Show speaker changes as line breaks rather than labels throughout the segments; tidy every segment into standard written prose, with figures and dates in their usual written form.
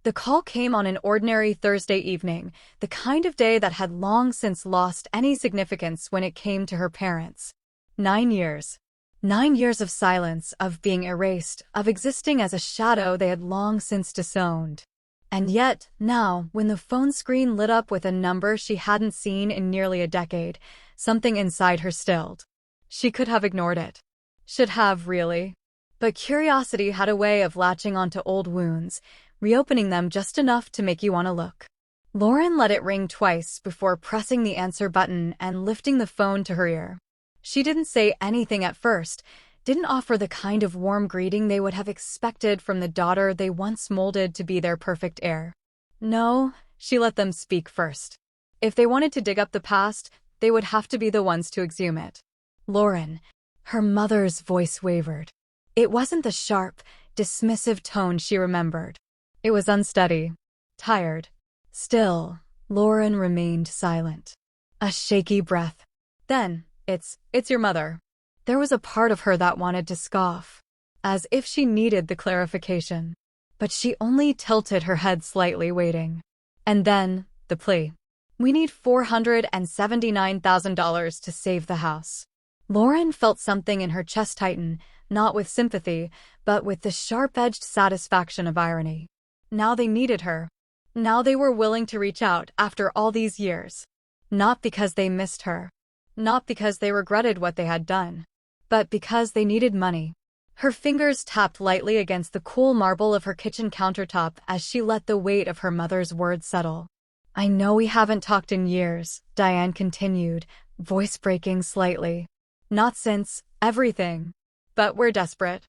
The call came on an ordinary Thursday evening, the kind of day that had long since lost any significance when it came to her parents. 9 years. 9 years of silence, of being erased, of existing as a shadow they had long since disowned. And yet, now, when the phone screen lit up with a number she hadn't seen in nearly a decade, something inside her stilled. She could have ignored it. Should have, really. But curiosity had a way of latching onto old wounds, reopening them just enough to make you want to look. Lauren let it ring twice before pressing the answer button and lifting the phone to her ear. She didn't say anything at first, didn't offer the kind of warm greeting they would have expected from the daughter they once molded to be their perfect heir. No, she let them speak first. If they wanted to dig up the past, they would have to be the ones to exhume it. Lauren, her mother's voice wavered. It wasn't the sharp, dismissive tone she remembered. It was unsteady, tired. Still, Lauren remained silent. A shaky breath. Then, it's your mother. There was a part of her that wanted to scoff, as if she needed the clarification. But she only tilted her head slightly, waiting. And then, the plea. We need $479,000 to save the house. Lauren felt something in her chest tighten, not with sympathy, but with the sharp-edged satisfaction of irony. Now they needed her. Now they were willing to reach out after all these years. Not because they missed her. Not because they regretted what they had done. But because they needed money. Her fingers tapped lightly against the cool marble of her kitchen countertop as she let the weight of her mother's words settle. I know we haven't talked in years, Diane continued, voice breaking slightly. Not since everything. But we're desperate.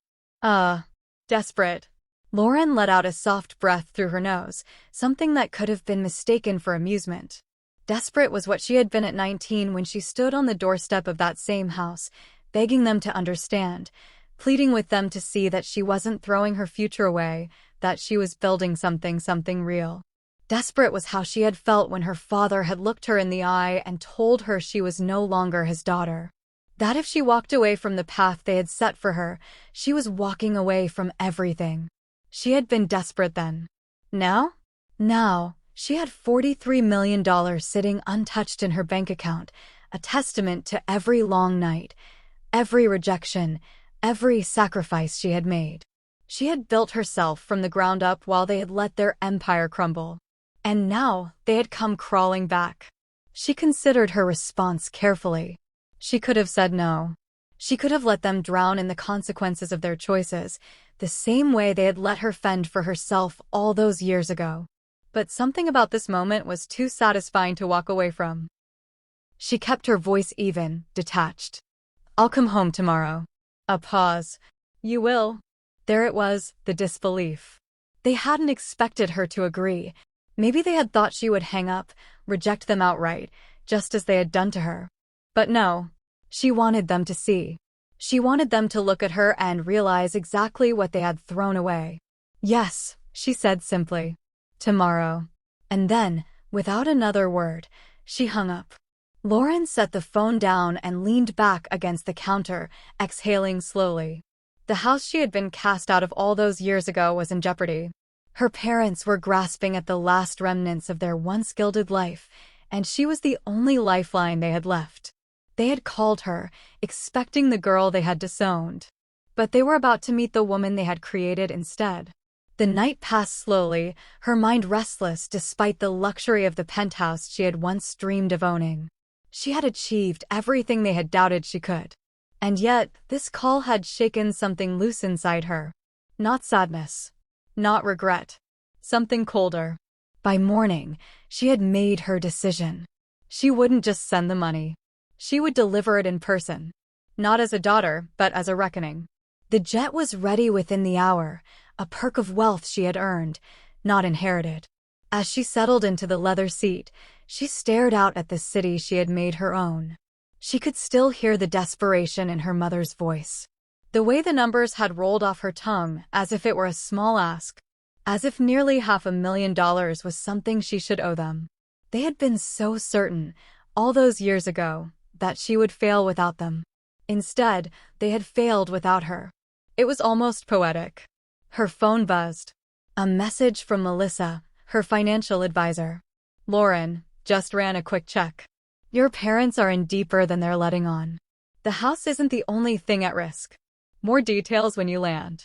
Desperate. Lauren let out a soft breath through her nose, something that could have been mistaken for amusement. Desperate was what she had been at 19 when she stood on the doorstep of that same house, begging them to understand, pleading with them to see that she wasn't throwing her future away, that she was building something real. Desperate was how she had felt when her father had looked her in the eye and told her she was no longer his daughter. That if she walked away from the path they had set for her, she was walking away from everything. She had been desperate then. Now? Now, she had $43 million sitting untouched in her bank account, a testament to every long night, every rejection, every sacrifice she had made. She had built herself from the ground up while they had let their empire crumble. And now they had come crawling back. She considered her response carefully. She could have said no. She could have let them drown in the consequences of their choices, the same way they had let her fend for herself all those years ago. But something about this moment was too satisfying to walk away from. She kept her voice even, detached. I'll come home tomorrow. A pause. You will? There it was, the disbelief. They hadn't expected her to agree. Maybe they had thought she would hang up, reject them outright, just as they had done to her. But no. She wanted them to see. She wanted them to look at her and realize exactly what they had thrown away. Yes, she said simply. Tomorrow. And then, without another word, she hung up. Lauren set the phone down and leaned back against the counter, exhaling slowly. The house she had been cast out of all those years ago was in jeopardy. Her parents were grasping at the last remnants of their once gilded life, and she was the only lifeline they had left. They had called her, expecting the girl they had disowned. But they were about to meet the woman they had created instead. The night passed slowly, her mind restless despite the luxury of the penthouse she had once dreamed of owning. She had achieved everything they had doubted she could. And yet, this call had shaken something loose inside her. Not sadness. Not regret. Something colder. By morning, she had made her decision. She wouldn't just send the money. She would deliver it in person. Not as a daughter, but as a reckoning. The jet was ready within the hour, a perk of wealth she had earned, not inherited. As she settled into the leather seat, she stared out at the city she had made her own. She could still hear the desperation in her mother's voice. The way the numbers had rolled off her tongue, as if it were a small ask. As if nearly $500,000 was something she should owe them. They had been so certain, all those years ago, that she would fail without them. Instead, they had failed without her. It was almost poetic. Her phone buzzed. A message from Melissa, her financial advisor. Lauren, just ran a quick check. Your parents are in deeper than they're letting on. The house isn't the only thing at risk. More details when you land.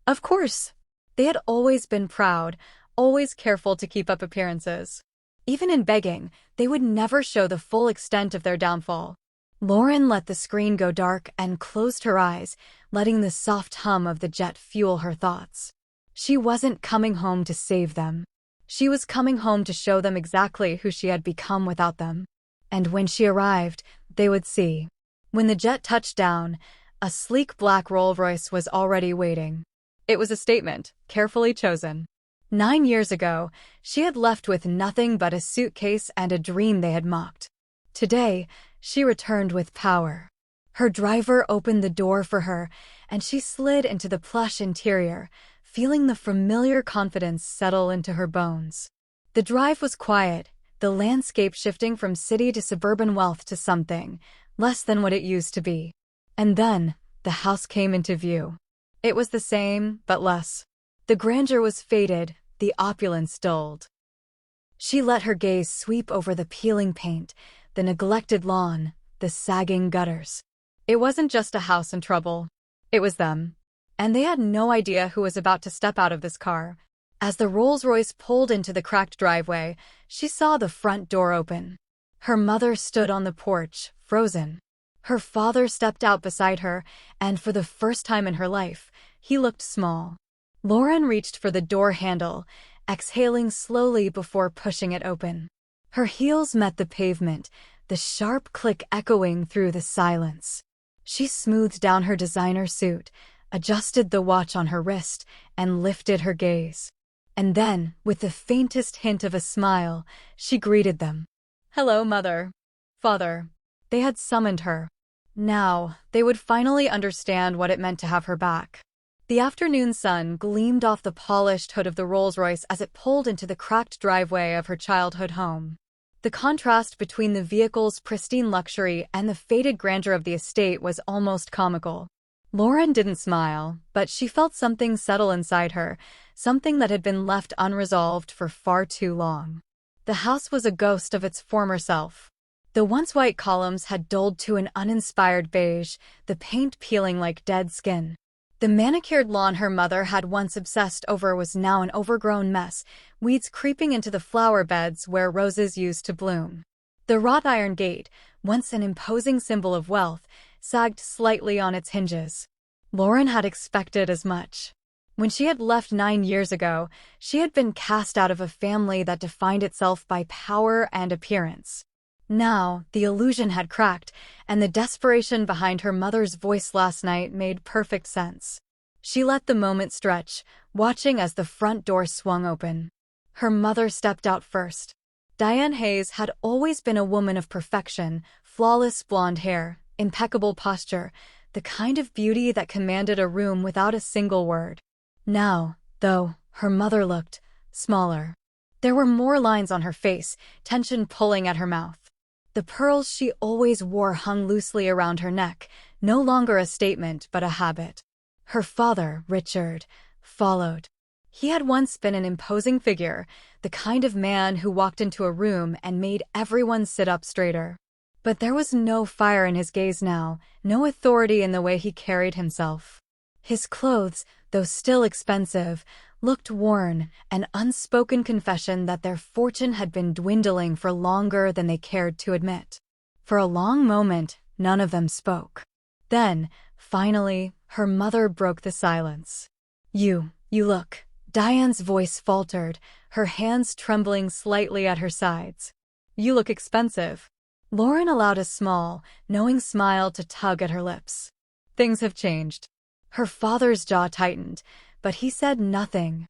Of course. They had always been proud, always careful to keep up appearances. Even in begging, they would never show the full extent of their downfall. Lauren let the screen go dark and closed her eyes, letting the soft hum of the jet fuel her thoughts. She wasn't coming home to save them. She was coming home to show them exactly who she had become without them. And when she arrived, they would see. When the jet touched down, a sleek black Rolls-Royce was already waiting. It was a statement, carefully chosen. 9 years ago, she had left with nothing but a suitcase and a dream they had mocked. Today, she returned with power. Her driver opened the door for her, and she slid into the plush interior, feeling the familiar confidence settle into her bones. The drive was quiet, the landscape shifting from city to suburban wealth to something less than what it used to be. And then, the house came into view. It was the same, but less. The grandeur was faded, the opulence dulled. She let her gaze sweep over the peeling paint, the neglected lawn, the sagging gutters. It wasn't just a house in trouble. It was them. And they had no idea who was about to step out of this car. As the Rolls-Royce pulled into the cracked driveway, she saw the front door open. Her mother stood on the porch, frozen. Her father stepped out beside her, and for the first time in her life, he looked small. Lauren reached for the door handle, exhaling slowly before pushing it open. Her heels met the pavement, the sharp click echoing through the silence. She smoothed down her designer suit, adjusted the watch on her wrist, and lifted her gaze. And then, with the faintest hint of a smile, she greeted them. Hello, Mother. Father. They had summoned her. Now, they would finally understand what it meant to have her back. The afternoon sun gleamed off the polished hood of the Rolls-Royce as it pulled into the cracked driveway of her childhood home. The contrast between the vehicle's pristine luxury and the faded grandeur of the estate was almost comical. Lauren didn't smile, but she felt something settle inside her, something that had been left unresolved for far too long. The house was a ghost of its former self. The once white columns had dulled to an uninspired beige, the paint peeling like dead skin. The manicured lawn her mother had once obsessed over was now an overgrown mess, weeds creeping into the flower beds where roses used to bloom. The wrought iron gate, once an imposing symbol of wealth, sagged slightly on its hinges. Lauren had expected as much. When she had left 9 years ago, she had been cast out of a family that defined itself by power and appearance. Now, the illusion had cracked, and the desperation behind her mother's voice last night made perfect sense. She let the moment stretch, watching as the front door swung open. Her mother stepped out first. Diane Hayes had always been a woman of perfection, flawless blonde hair, impeccable posture, the kind of beauty that commanded a room without a single word. Now, though, her mother looked smaller. There were more lines on her face, tension pulling at her mouth. The pearls she always wore hung loosely around her neck, no longer a statement but a habit. Her father, Richard, followed. He had once been an imposing figure, the kind of man who walked into a room and made everyone sit up straighter. But there was no fire in his gaze now, no authority in the way he carried himself. His clothes, though still expensive, looked worn, an unspoken confession that their fortune had been dwindling for longer than they cared to admit. For a long moment, none of them spoke. Then, finally, her mother broke the silence. You look. Diane's voice faltered, her hands trembling slightly at her sides. You look expensive. Lauren allowed a small, knowing smile to tug at her lips. Things have changed. Her father's jaw tightened, but he said nothing.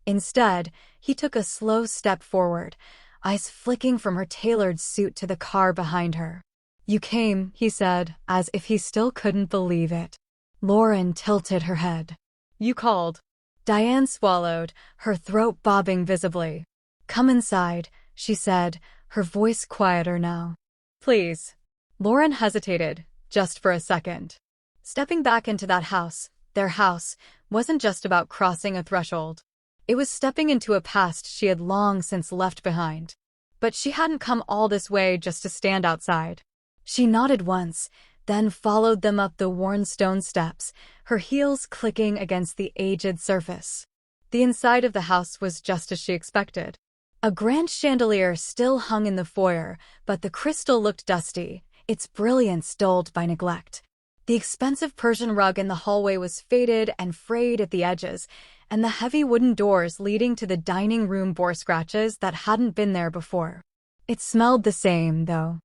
Instead, he took a slow step forward, eyes flicking from her tailored suit to the car behind her. You came, he said, as if he still couldn't believe it. Lauren tilted her head. You called. Diane swallowed, her throat bobbing visibly. Come inside, she said, her voice quieter now. Please. Lauren hesitated, just for a second. Stepping back into that house, their house, wasn't just about crossing a threshold. It was stepping into a past she had long since left behind. But she hadn't come all this way just to stand outside. She nodded once, then followed them up the worn stone steps, her heels clicking against the aged surface. The inside of the house was just as she expected. A grand chandelier still hung in the foyer, but the crystal looked dusty, its brilliance dulled by neglect. The expensive Persian rug in the hallway was faded and frayed at the edges, and the heavy wooden doors leading to the dining room bore scratches that hadn't been there before. It smelled the same, though.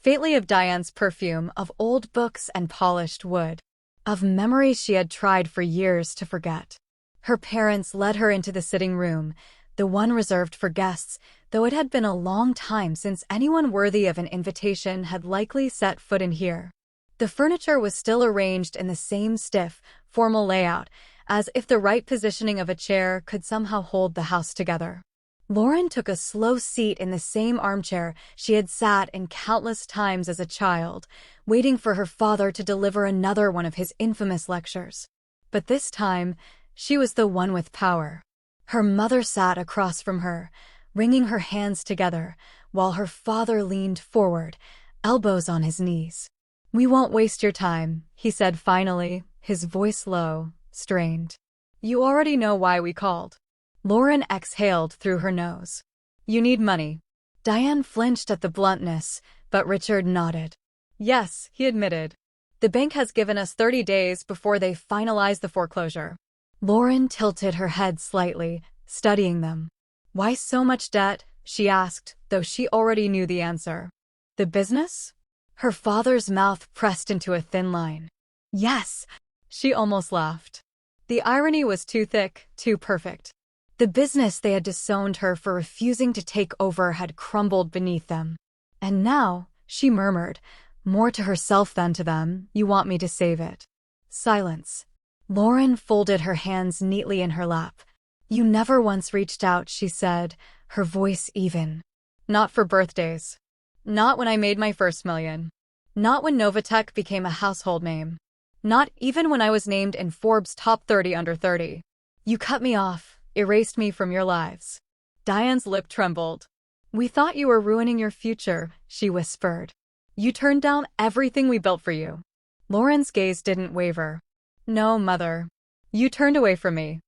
Faintly of Diane's perfume, of old books and polished wood, of memories she had tried for years to forget. Her parents led her into the sitting room, the one reserved for guests, though it had been a long time since anyone worthy of an invitation had likely set foot in here. The furniture was still arranged in the same stiff, formal layout, as if the right positioning of a chair could somehow hold the house together. Lauren took a slow seat in the same armchair she had sat in countless times as a child, waiting for her father to deliver another one of his infamous lectures. But this time, she was the one with power. Her mother sat across from her, wringing her hands together, while her father leaned forward, elbows on his knees. "We won't waste your time," he said finally, his voice low, strained. "You already know why we called." Lauren exhaled through her nose. "You need money." Diane flinched at the bluntness, but Richard nodded. "Yes," he admitted. "The bank has given us 30 days before they finalize the foreclosure." Lauren tilted her head slightly, studying them. "Why so much debt?" she asked, though she already knew the answer. "The business?" Her father's mouth pressed into a thin line. "Yes," she almost laughed. The irony was too thick, too perfect. The business they had disowned her for refusing to take over had crumbled beneath them. "And now," she murmured, more to herself than to them, "you want me to save it." Silence. Lauren folded her hands neatly in her lap. "You never once reached out," she said, her voice even. "Not for birthdays. Not when I made my first million. Not when Novatech became a household name. Not even when I was named in Forbes' top 30 under 30. You cut me off, erased me from your lives." Diane's lip trembled. "We thought you were ruining your future," she whispered. "You turned down everything we built for you." Lauren's gaze didn't waver. "No, Mother. You turned away from me."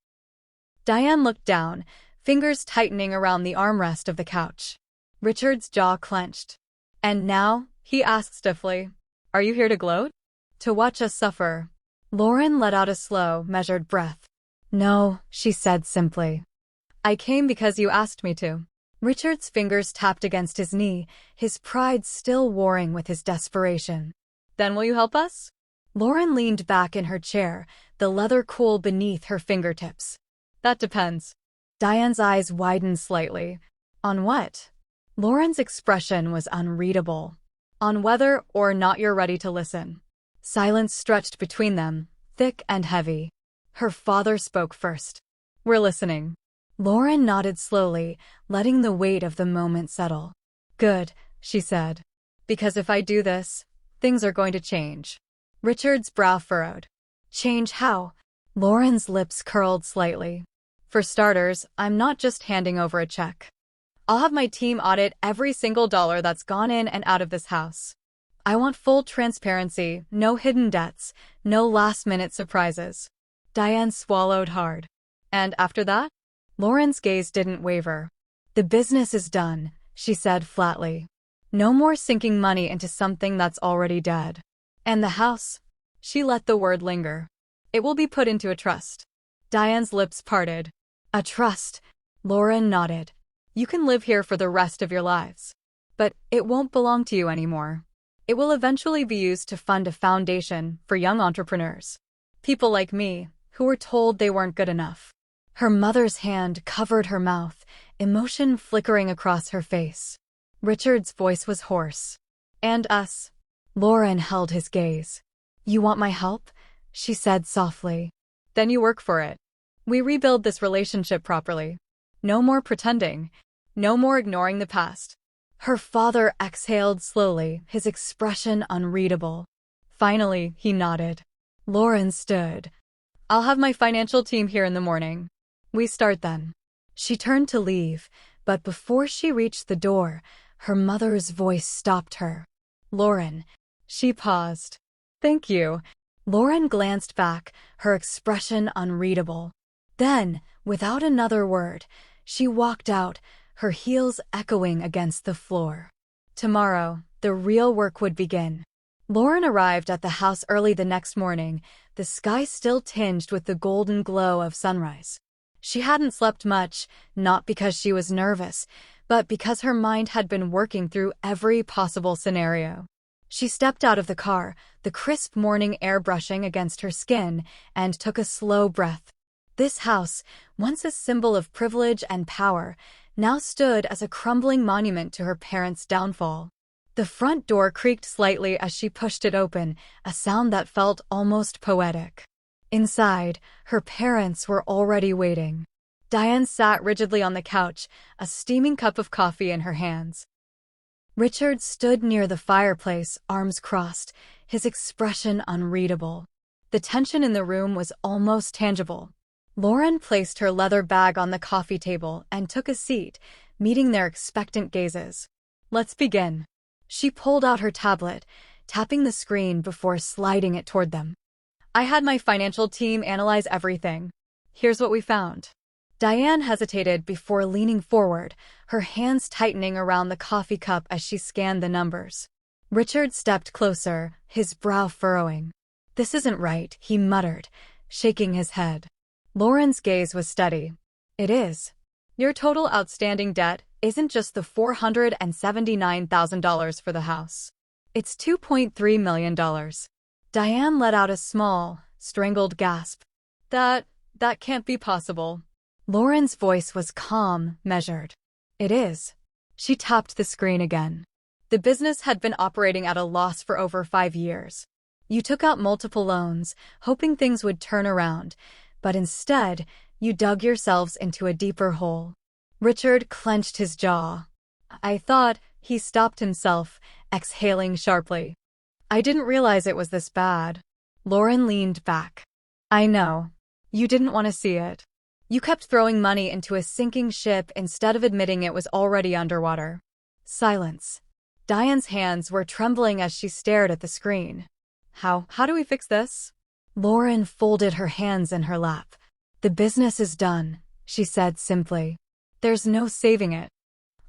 Diane looked down, fingers tightening around the armrest of the couch. Richard's jaw clenched. "And now?" he asked stiffly. "Are you here to gloat? To watch us suffer?" Lauren let out a slow, measured breath. "No," she said simply. "I came because you asked me to." Richard's fingers tapped against his knee, his pride still warring with his desperation. "Then will you help us?" Lauren leaned back in her chair, the leather cool beneath her fingertips. "That depends." Diane's eyes widened slightly. "On what?" Lauren's expression was unreadable. "On whether or not you're ready to listen." Silence stretched between them, thick and heavy. Her father spoke first. "We're listening." Lauren nodded slowly, letting the weight of the moment settle. "Good," she said. "Because if I do this, things are going to change." Richard's brow furrowed. "Change how?" Lauren's lips curled slightly. "For starters, I'm not just handing over a check. I'll have my team audit every single dollar that's gone in and out of this house. I want full transparency, no hidden debts, no last-minute surprises." Diane swallowed hard. "And after that?" Lauren's gaze didn't waver. "The business is done," she said flatly. "No more sinking money into something that's already dead. And the house?" She let the word linger. "It will be put into a trust." Diane's lips parted. "A trust?" Lauren nodded. "You can live here for the rest of your lives. But it won't belong to you anymore. It will eventually be used to fund a foundation for young entrepreneurs. People like me, who were told they weren't good enough." Her mother's hand covered her mouth, emotion flickering across her face. Richard's voice was hoarse. "And us?" Lauren held his gaze. "You want my help?" she said softly. "Then you work for it. We rebuild this relationship properly. No more pretending. No more ignoring the past." Her father exhaled slowly, his expression unreadable. Finally, he nodded. Lauren stood. "I'll have my financial team here in the morning. We start then." She turned to leave, but before she reached the door, her mother's voice stopped her. "Lauren." She paused. "Thank you." Lauren glanced back, her expression unreadable. Then, without another word, she walked out, her heels echoing against the floor. Tomorrow, the real work would begin. Lauren arrived at the house early the next morning, the sky still tinged with the golden glow of sunrise. She hadn't slept much, not because she was nervous, but because her mind had been working through every possible scenario. She stepped out of the car, the crisp morning air brushing against her skin, and took a slow breath. This house, once a symbol of privilege and power, now stood as a crumbling monument to her parents' downfall. The front door creaked slightly as she pushed it open, a sound that felt almost poetic. Inside, her parents were already waiting. Diane sat rigidly on the couch, a steaming cup of coffee in her hands. Richard stood near the fireplace, arms crossed, his expression unreadable. The tension in the room was almost tangible. Lauren placed her leather bag on the coffee table and took a seat, meeting their expectant gazes. "Let's begin." She pulled out her tablet, tapping the screen before sliding it toward them. "I had my financial team analyze everything. Here's what we found." Diane hesitated before leaning forward, her hands tightening around the coffee cup as she scanned the numbers. Richard stepped closer, his brow furrowing. "This isn't right," he muttered, shaking his head. Lauren's gaze was steady. "It is. Your total outstanding debt isn't just the $479,000 for the house. It's $2.3 million. Diane let out a small, strangled gasp. That can't be possible." Lauren's voice was calm, measured. "It is." She tapped the screen again. "The business had been operating at a loss for over 5 years. You took out multiple loans, hoping things would turn around, but instead, you dug yourselves into a deeper hole." Richard clenched his jaw. "I thought," he stopped himself, exhaling sharply. "I didn't realize it was this bad." Lauren leaned back. "I know. You didn't want to see it. You kept throwing money into a sinking ship instead of admitting it was already underwater." Silence. Diane's hands were trembling as she stared at the screen. How do we fix this?" Lauren folded her hands in her lap. "The business is done," she said simply. "There's no saving it.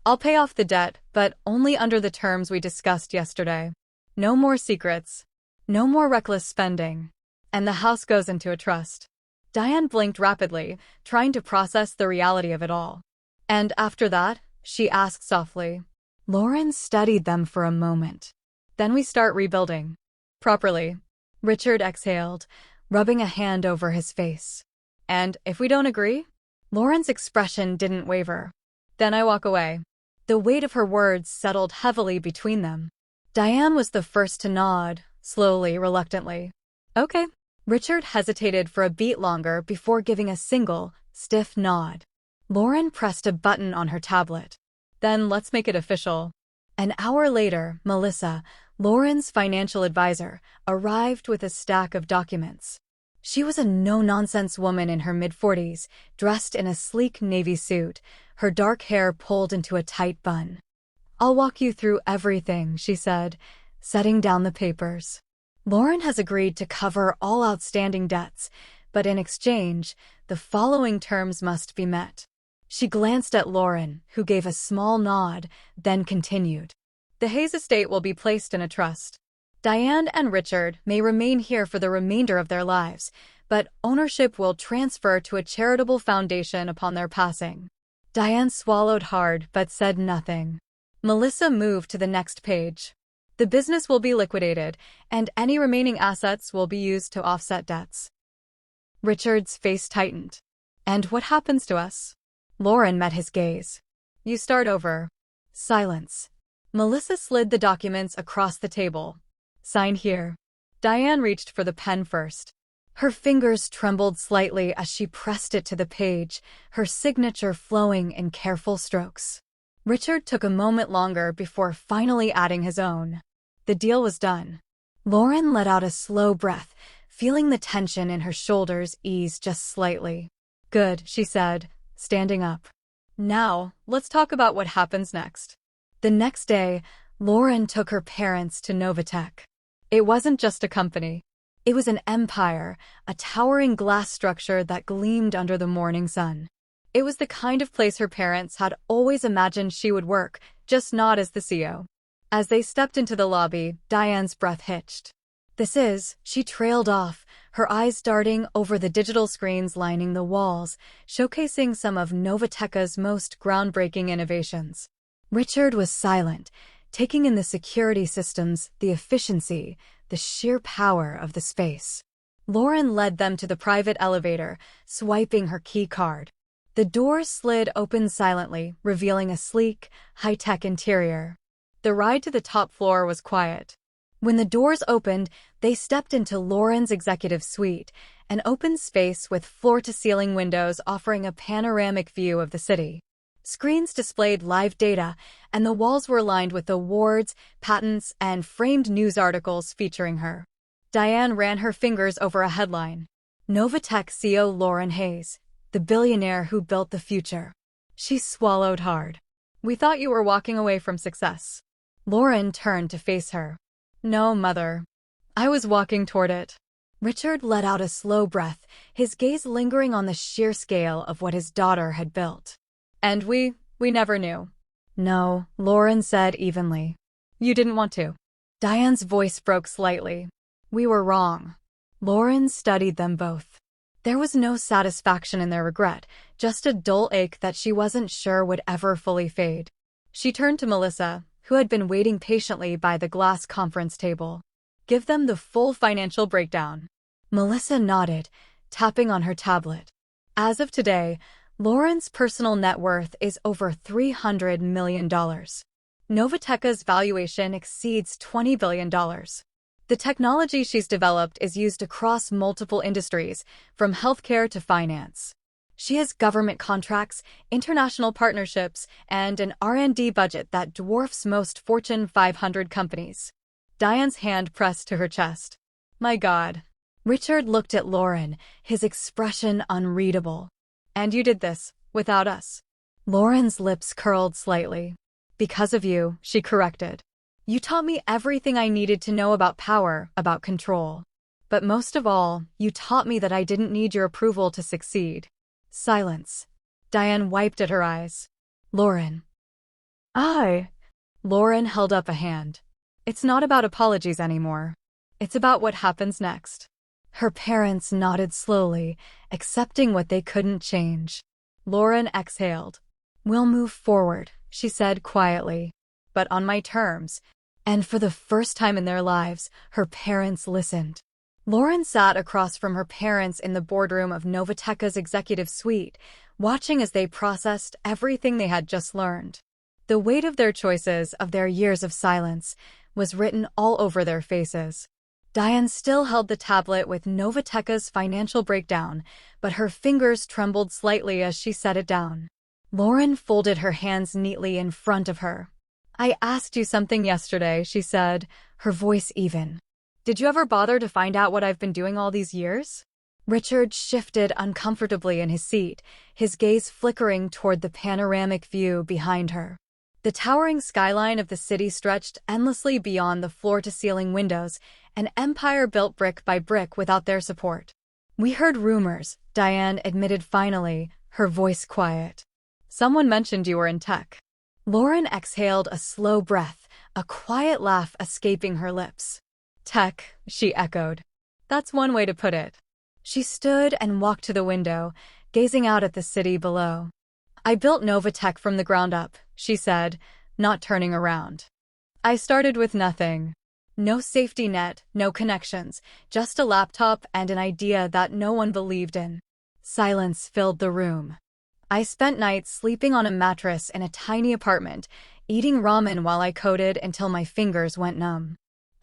I'll pay off the debt, but only under the terms we discussed yesterday. No more secrets. No more reckless spending. And the house goes into a trust." Diane blinked rapidly, trying to process the reality of it all. "And after that?" she asked softly. Lauren studied them for a moment. "Then we start rebuilding. Properly." Richard exhaled, rubbing a hand over his face. "And if we don't agree?" Lauren's expression didn't waver. "Then I walk away." The weight of her words settled heavily between them. Diane was the first to nod, slowly, reluctantly. "Okay." Richard hesitated for a beat longer before giving a single, stiff nod. Lauren pressed a button on her tablet. "Then let's make it official." An hour later, Melissa, Lauren's financial advisor, arrived with a stack of documents. She was a no-nonsense woman in her mid-40s, dressed in a sleek navy suit, her dark hair pulled into a tight bun. "I'll walk you through everything," she said, setting down the papers. "Lauren has agreed to cover all outstanding debts, but in exchange, the following terms must be met." She glanced at Lauren, who gave a small nod, then continued. "The Hayes estate will be placed in a trust. Diane and Richard may remain here for the remainder of their lives, but ownership will transfer to a charitable foundation upon their passing." Diane swallowed hard but said nothing. Melissa moved to the next page. "The business will be liquidated, and any remaining assets will be used to offset debts." Richard's face tightened. "And what happens to us?" Lauren met his gaze. "You start over." Silence. Melissa slid the documents across the table. "Sign here." Diane reached for the pen first. Her fingers trembled slightly as she pressed it to the page, her signature flowing in careful strokes. Richard took a moment longer before finally adding his own. The deal was done. Lauren let out a slow breath, feeling the tension in her shoulders ease just slightly. "Good," she said, standing up. Now, let's talk about what happens next. The next day, Lauren took her parents to Novatech. It wasn't just a company. It was an empire, a towering glass structure that gleamed under the morning sun. It was the kind of place her parents had always imagined she would work, just not as the CEO. As they stepped into the lobby, Diane's breath hitched. She trailed off, her eyes darting over the digital screens lining the walls, showcasing some of Novatech's most groundbreaking innovations. Richard was silent, taking in the security systems, the efficiency, the sheer power of the space. Lauren led them to the private elevator, swiping her key card. The doors slid open silently, revealing a sleek, high-tech interior. The ride to the top floor was quiet. When the doors opened, they stepped into Lauren's executive suite, an open space with floor-to-ceiling windows offering a panoramic view of the city. Screens displayed live data, and the walls were lined with awards, patents, and framed news articles featuring her. Diane ran her fingers over a headline. Novatech CEO Lauren Hayes, the billionaire who built the future. She swallowed hard. We thought you were walking away from success. Lauren turned to face her. No, Mother. I was walking toward it. Richard let out a slow breath, his gaze lingering on the sheer scale of what his daughter had built. And we never knew. No, Lauren said evenly. You didn't want to. Diane's voice broke slightly. We were wrong. Lauren studied them both. There was no satisfaction in their regret, just a dull ache that she wasn't sure would ever fully fade. She turned to Melissa, who had been waiting patiently by the glass conference table. Give them the full financial breakdown. Melissa nodded, tapping on her tablet. As of today, Lauren's personal net worth is over $300 million. Novatech's valuation exceeds $20 billion. The technology she's developed is used across multiple industries, from healthcare to finance. She has government contracts, international partnerships, and an R&D budget that dwarfs most Fortune 500 companies. Diane's hand pressed to her chest. My God. Richard looked at Lauren, his expression unreadable. And you did this, without us. Lauren's lips curled slightly. Because of you, she corrected. You taught me everything I needed to know about power, about control. But most of all, you taught me that I didn't need your approval to succeed. Silence. Diane wiped at her eyes. Lauren. Lauren held up a hand. It's not about apologies anymore. It's about what happens next. Her parents nodded slowly, accepting what they couldn't change. Lauren exhaled. We'll move forward, she said quietly. But on my terms. And for the first time in their lives, her parents listened. Lauren sat across from her parents in the boardroom of Novatech's executive suite, watching as they processed everything they had just learned. The weight of their choices, of their years of silence, was written all over their faces. Diane still held the tablet with Novatech's financial breakdown, but her fingers trembled slightly as she set it down. Lauren folded her hands neatly in front of her. I asked you something yesterday, she said, her voice even. Did you ever bother to find out what I've been doing all these years? Richard shifted uncomfortably in his seat, his gaze flickering toward the panoramic view behind her. The towering skyline of the city stretched endlessly beyond the floor-to-ceiling windows, an empire built brick by brick without their support. We heard rumors, Diane admitted finally, her voice quiet. Someone mentioned you were in tech. Lauren exhaled a slow breath, a quiet laugh escaping her lips. Tech, she echoed. That's one way to put it. She stood and walked to the window, gazing out at the city below. I built Novatech from the ground up, she said, not turning around. I started with nothing. No safety net, no connections, just a laptop and an idea that no one believed in. Silence filled the room. I spent nights sleeping on a mattress in a tiny apartment, eating ramen while I coded until my fingers went numb.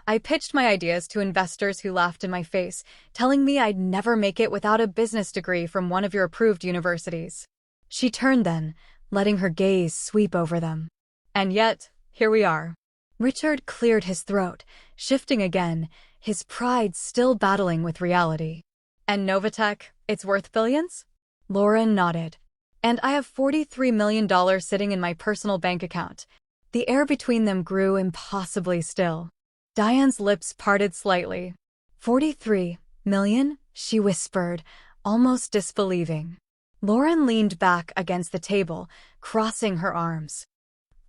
I pitched my ideas to investors who laughed in my face, telling me I'd never make it without a business degree from one of your approved universities. She turned then, letting her gaze sweep over them. And yet, here we are. Richard cleared his throat, shifting again, his pride still battling with reality. And Novatech, it's worth billions? Lauren nodded. And I have $43 million sitting in my personal bank account. The air between them grew impossibly still. Diane's lips parted slightly. 43 million? She whispered, almost disbelieving. Lauren leaned back against the table, crossing her arms.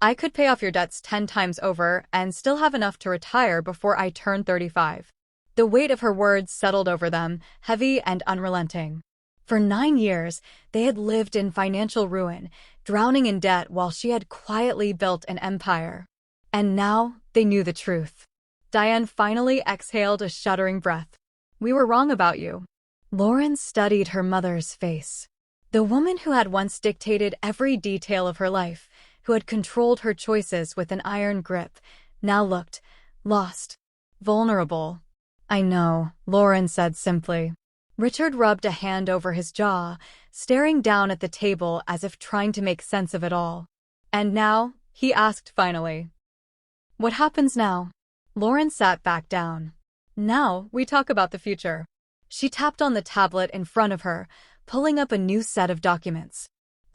I could pay off your debts 10 times over and still have enough to retire before I turn 35. The weight of her words settled over them, heavy and unrelenting. For 9 years, they had lived in financial ruin, drowning in debt while she had quietly built an empire. And now they knew the truth. Diane finally exhaled a shuddering breath. We were wrong about you. Lauren studied her mother's face. The woman who had once dictated every detail of her life, who had controlled her choices with an iron grip, now looked lost, vulnerable. I know, Lauren said simply. Richard rubbed a hand over his jaw, staring down at the table as if trying to make sense of it all. And now, he asked finally. What happens now? Lauren sat back down. Now, we talk about the future. She tapped on the tablet in front of her, pulling up a new set of documents.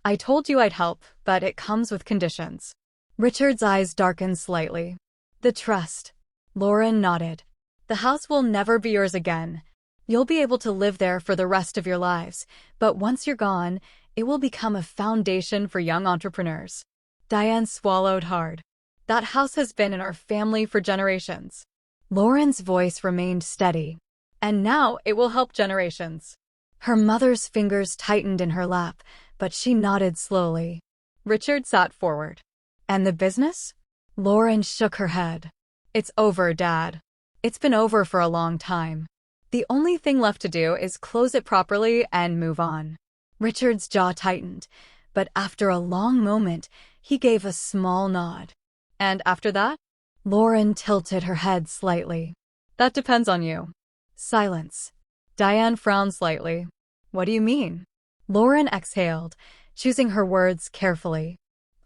I told you I'd help, but it comes with conditions. Richard's eyes darkened slightly. The trust. Lauren nodded. The house will never be yours again. You'll be able to live there for the rest of your lives, but once you're gone, it will become a foundation for young entrepreneurs. Diane swallowed hard. That house has been in our family for generations. Lauren's voice remained steady. And now it will help generations. Her mother's fingers tightened in her lap, but she nodded slowly. Richard sat forward. And the business? Lauren shook her head. It's over, Dad. It's been over for a long time. The only thing left to do is close it properly and move on. Richard's jaw tightened, but after a long moment, he gave a small nod. And after that? Lauren tilted her head slightly. That depends on you. Silence. Diane frowned slightly. What do you mean? Lauren exhaled, choosing her words carefully.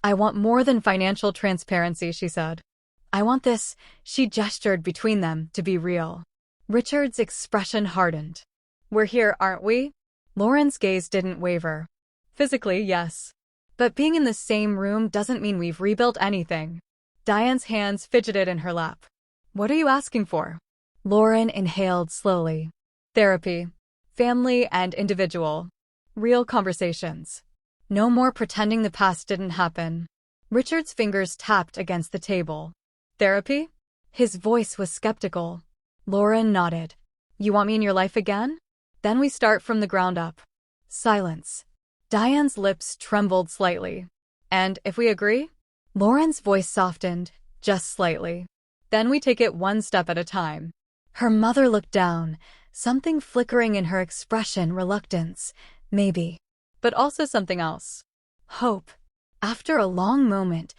I want more than financial transparency, she said. I want this, she gestured between them, to be real. Richard's expression hardened. We're here, aren't we? Lauren's gaze didn't waver. Physically, yes. But being in the same room doesn't mean we've rebuilt anything. Diane's hands fidgeted in her lap. What are you asking for? Lauren inhaled slowly. Therapy. Family and individual. Real conversations. No more pretending the past didn't happen. Richard's fingers tapped against the table. Therapy? His voice was skeptical. Lauren nodded. You want me in your life again? Then we start from the ground up. Silence. Diane's lips trembled slightly. And if we agree? Lauren's voice softened, just slightly. Then we take it one step at a time. Her mother looked down, something flickering in her expression, reluctance, maybe. But also something else. Hope. After a long moment,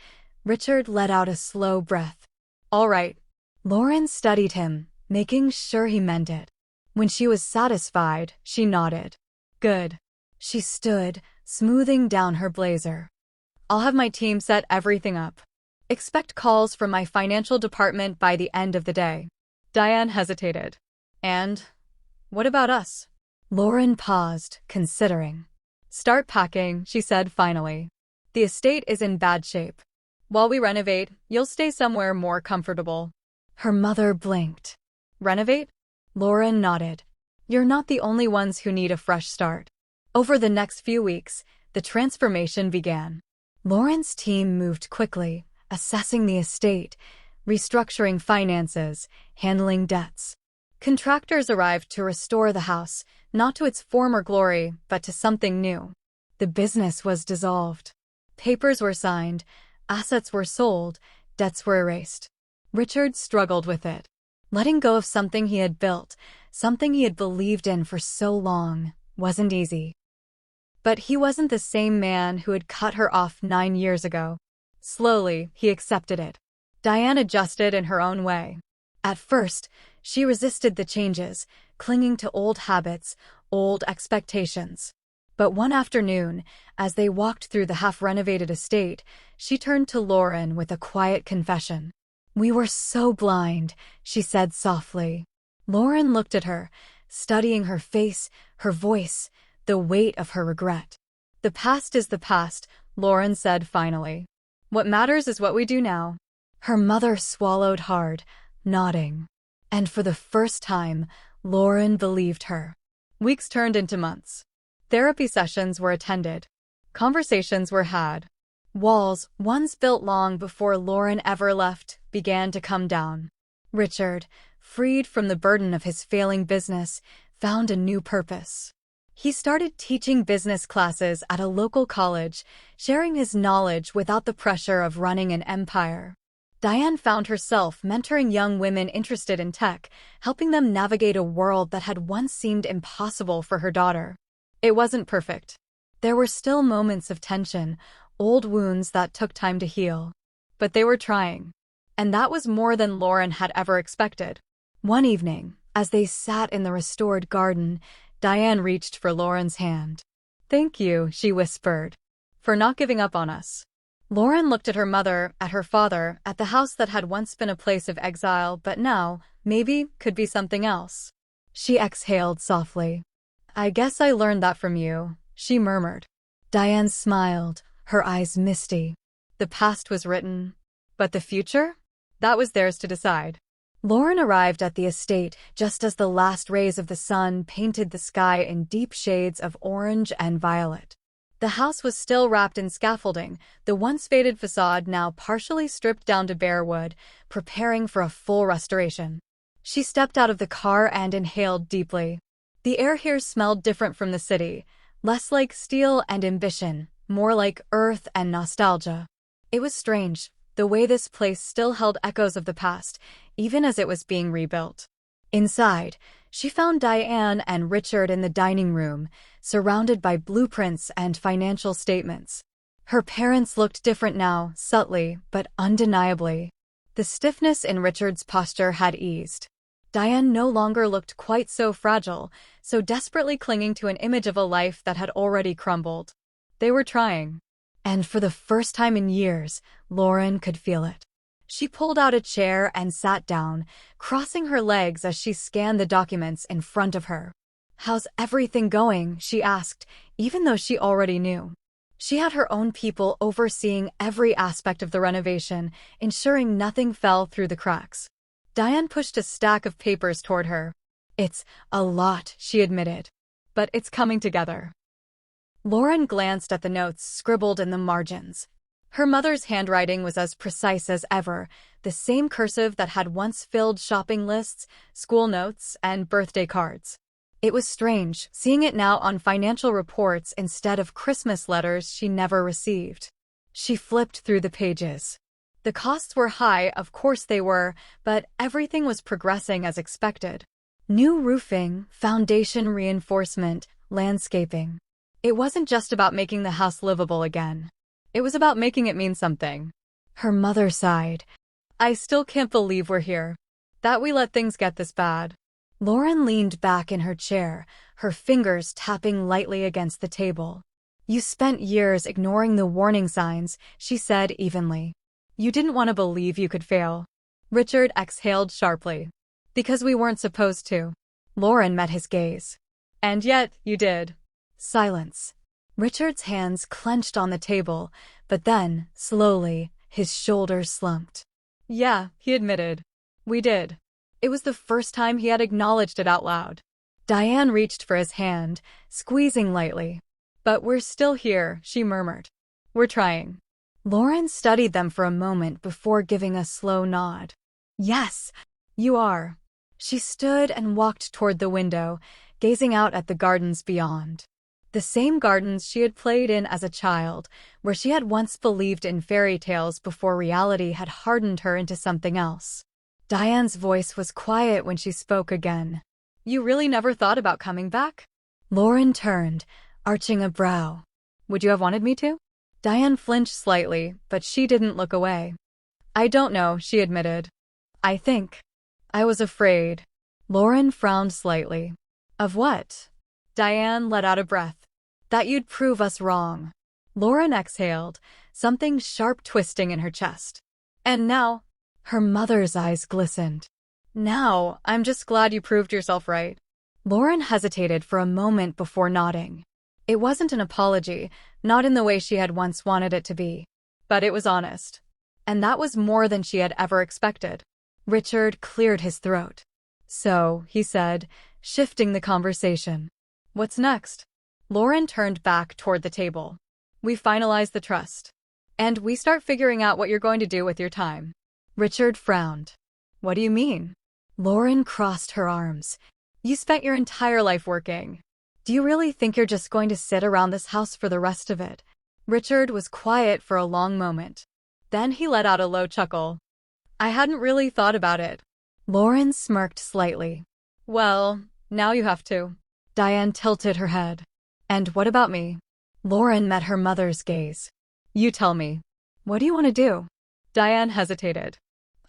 Richard let out a slow breath. All right. Lauren studied him, making sure he meant it. When she was satisfied, she nodded. Good. She stood, smoothing down her blazer. I'll have my team set everything up. Expect calls from my financial department by the end of the day. Diane hesitated. And what about us? Lauren paused, considering. Start packing, she said finally. The estate is in bad shape. While we renovate, you'll stay somewhere more comfortable. Her mother blinked. Renovate? Lauren nodded. You're not the only ones who need a fresh start. Over the next few weeks, the transformation began. Lauren's team moved quickly, assessing the estate, restructuring finances, handling debts. Contractors arrived to restore the house, not to its former glory, but to something new. The business was dissolved. Papers were signed, assets were sold, debts were erased. Richard struggled with it. Letting go of something he had built, something he had believed in for so long, wasn't easy. But he wasn't the same man who had cut her off 9 years ago. Slowly, he accepted it. Diane adjusted in her own way. At first, she resisted the changes, clinging to old habits, old expectations. But one afternoon, as they walked through the half-renovated estate, she turned to Lauren with a quiet confession. We were so blind, she said softly. Lauren looked at her, studying her face, her voice, the weight of her regret. The past is the past, Lauren said finally. What matters is what we do now. Her mother swallowed hard, nodding. And for the first time, Lauren believed her. Weeks turned into months. Therapy sessions were attended. Conversations were had. Walls, once built long before Lauren ever left, began to come down. Richard, freed from the burden of his failing business, found a new purpose. He started teaching business classes at a local college, sharing his knowledge without the pressure of running an empire. Diane found herself mentoring young women interested in tech, helping them navigate a world that had once seemed impossible for her daughter. It wasn't perfect. There were still moments of tension, old wounds that took time to heal. But they were trying. And that was more than Lauren had ever expected. One evening, as they sat in the restored garden, Diane reached for Lauren's hand. "Thank you," she whispered, "for not giving up on us." Lauren looked at her mother, at her father, at the house that had once been a place of exile but now, maybe, could be something else. She exhaled softly. "I guess I learned that from you," she murmured. Diane smiled, her eyes misty. The past was written. But the future? That was theirs to decide. Lauren arrived at the estate just as the last rays of the sun painted the sky in deep shades of orange and violet. The house was still wrapped in scaffolding, the once faded facade now partially stripped down to bare wood, preparing for a full restoration. She stepped out of the car and inhaled deeply. The air here smelled different from the city, less like steel and ambition, more like earth and nostalgia. It was strange, the way this place still held echoes of the past, even as it was being rebuilt. Inside, she found Diane and Richard in the dining room, surrounded by blueprints and financial statements. Her parents looked different now, subtly, but undeniably. The stiffness in Richard's posture had eased. Diane no longer looked quite so fragile, so desperately clinging to an image of a life that had already crumbled. They were trying. And for the first time in years, Lauren could feel it. She pulled out a chair and sat down, crossing her legs as she scanned the documents in front of her. "How's everything going?" she asked, even though she already knew. She had her own people overseeing every aspect of the renovation, ensuring nothing fell through the cracks. Diane pushed a stack of papers toward her. "It's a lot," she admitted. "But it's coming together." Lauren glanced at the notes scribbled in the margins. Her mother's handwriting was as precise as ever, the same cursive that had once filled shopping lists, school notes, and birthday cards. It was strange, seeing it now on financial reports instead of Christmas letters she never received. She flipped through the pages. The costs were high, of course they were, but everything was progressing as expected. New roofing, foundation reinforcement, landscaping. It wasn't just about making the house livable again. It was about making it mean something. Her mother sighed. "I still can't believe we're here. That we let things get this bad." Lauren leaned back in her chair, her fingers tapping lightly against the table. "You spent years ignoring the warning signs," she said evenly. "You didn't want to believe you could fail." Richard exhaled sharply. "Because we weren't supposed to." Lauren met his gaze. "And yet, you did." Silence. Richard's hands clenched on the table, but then, slowly, his shoulders slumped. "Yeah," he admitted. "We did." It was the first time he had acknowledged it out loud. Diane reached for his hand, squeezing lightly. "But we're still here," she murmured. "We're trying." Lauren studied them for a moment before giving a slow nod. "Yes, you are." She stood and walked toward the window, gazing out at the gardens beyond. The same gardens she had played in as a child, where she had once believed in fairy tales before reality had hardened her into something else. Diane's voice was quiet when she spoke again. "You really never thought about coming back?" Lauren turned, arching a brow. "Would you have wanted me to?" Diane flinched slightly, but she didn't look away. "I don't know," she admitted. "I think I was afraid." Lauren frowned slightly. "Of what?" Diane let out a breath. "That you'd prove us wrong." Lauren exhaled, something sharp twisting in her chest. "And now?" Her mother's eyes glistened. "Now, I'm just glad you proved yourself right." Lauren hesitated for a moment before nodding. It wasn't an apology, Not in the way she had once wanted it to be. But it was honest. And that was more than she had ever expected. Richard cleared his throat. So, he said, shifting the conversation. What's next? Lauren turned back toward the table. We finalize the trust. And we start figuring out what you're going to do with your time. Richard frowned. What do you mean? Lauren crossed her arms. You spent your entire life working. Do you really think you're just going to sit around this house for the rest of it? Richard was quiet for a long moment. Then he let out a low chuckle. I hadn't really thought about it. Lauren smirked slightly. Well, now you have to. Diane tilted her head. And what about me? Lauren met her mother's gaze. You tell me. What do you want to do? Diane hesitated.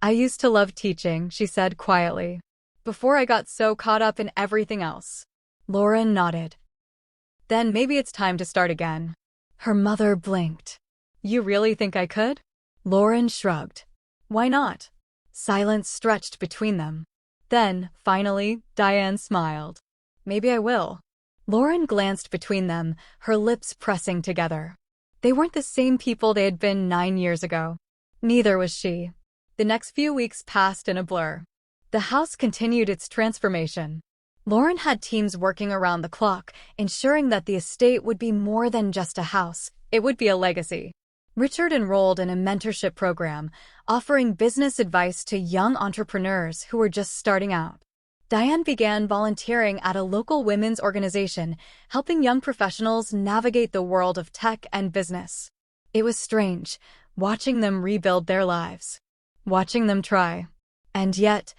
I used to love teaching, she said quietly. Before I got so caught up in everything else. Lauren nodded. Then maybe it's time to start again. Her mother blinked. You really think I could? Lauren shrugged. Why not? Silence stretched between them. Then, finally, Diane smiled. Maybe I will. Lauren glanced between them, her lips pressing together. They weren't the same people they had been 9 years ago. Neither was she. The next few weeks passed in a blur. The house continued its transformation. Lauren had teams working around the clock, ensuring that the estate would be more than just a house, it would be a legacy. Richard enrolled in a mentorship program, offering business advice to young entrepreneurs who were just starting out. Diane began volunteering at a local women's organization, helping young professionals navigate the world of tech and business. It was strange, watching them rebuild their lives. Watching them try. And yet,